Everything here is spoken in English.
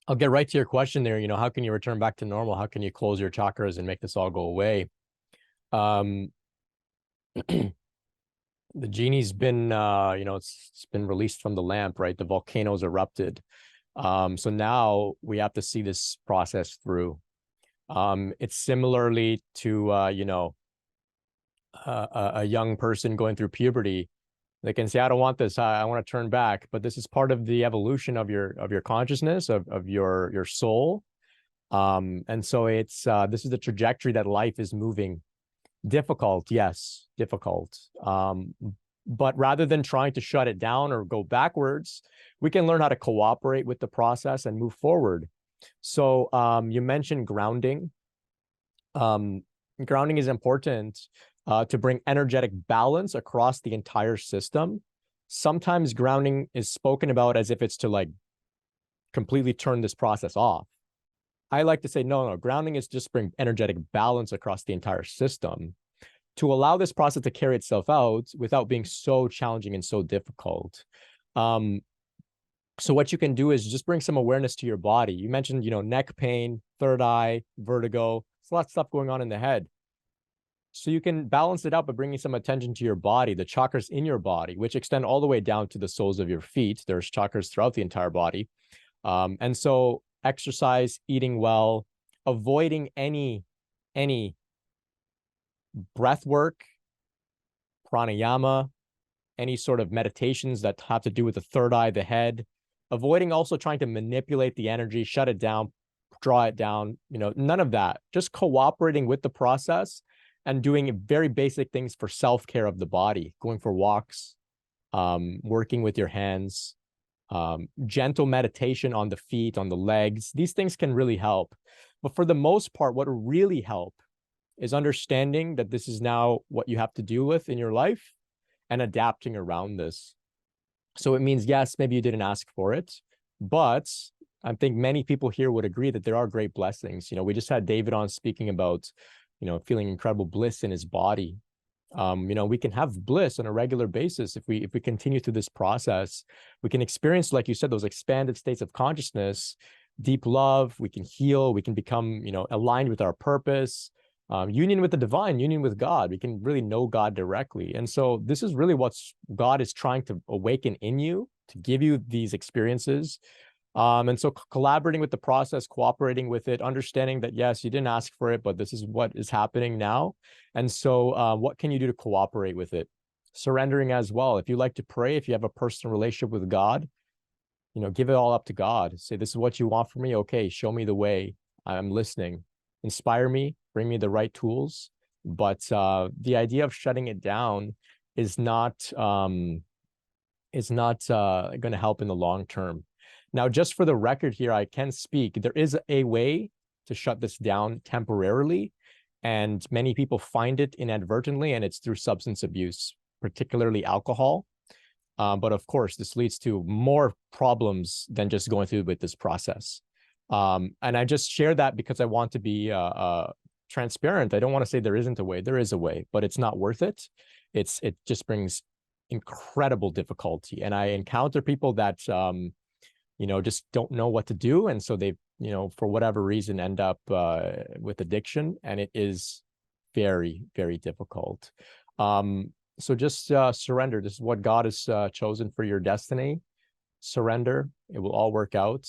I'll get right to your question there. How can you return back to normal? How can you close your chakras and make this all go away? Um, the genie's been, it's been released from the lamp, right? The volcano's erupted. So now we have to see this process through. It's similarly to, a young person going through puberty. They can say, I don't want this. I want to turn back. But this is part of the evolution of your consciousness, of your soul. And so this is the trajectory that life is moving. Difficult, yes, difficult. But rather than trying to shut it down or go backwards, we can learn how to cooperate with the process and move forward. So you mentioned grounding. Um, Grounding is important to bring energetic balance across the entire system. Sometimes grounding is spoken about as if it's to like completely turn this process off. I like to say, no, grounding is just bring energetic balance across the entire system to allow this process to carry itself out without being so challenging and so difficult. Um, so what you can do is just bring some awareness to your body. You mentioned, neck pain, third eye, vertigo. There's a lot of stuff going on in the head. So you can balance it out by bringing some attention to your body, the chakras in your body, which extend all the way down to the soles of your feet. There's chakras throughout the entire body. And so exercise, eating well, avoiding any breath work, pranayama, any sort of meditations that have to do with the third eye, the head, avoiding also trying to manipulate the energy, shut it down, draw it down, none of that. Just cooperating with the process and doing very basic things for self-care of the body, going for walks, working with your hands, gentle meditation on the feet, on the legs. These things can really help. But for the most part, what really help is understanding that this is now what you have to deal with in your life and adapting around this. So it means, yes, maybe you didn't ask for it, but I think many people here would agree that there are great blessings. We just had David on speaking about, feeling incredible bliss in his body. We can have bliss on a regular basis if we continue through this process. We can experience, like you said, those expanded states of consciousness, deep love. We can heal. We can become, aligned with our purpose. Union with the divine, union with God. We can really know God directly. And so this is really what God is trying to awaken in you, to give you these experiences. And so collaborating with the process, cooperating with it, understanding that, yes, you didn't ask for it, but this is what is happening now. And so what can you do to cooperate with it? Surrendering as well. If you like to pray, if you have a personal relationship with God, give it all up to God. Say, this is what you want from me. Okay, show me the way. I'm listening. Inspire me, bring me the right tools. But the idea of shutting it down is not going to help in the long term. Now, just for the record here, I can speak. There is a way to shut this down temporarily, and many people find it inadvertently, and it's through substance abuse, particularly alcohol. But of course, this leads to more problems than just going through with this process. And I just share that because I want to be transparent. I don't want to say there isn't a way. There is a way, but it's not worth it. It just brings incredible difficulty. And I encounter people that just don't know what to do, and so they for whatever reason end up with addiction, and it is very, very difficult. So just surrender. This is what God has chosen for your destiny. Surrender. It will all work out.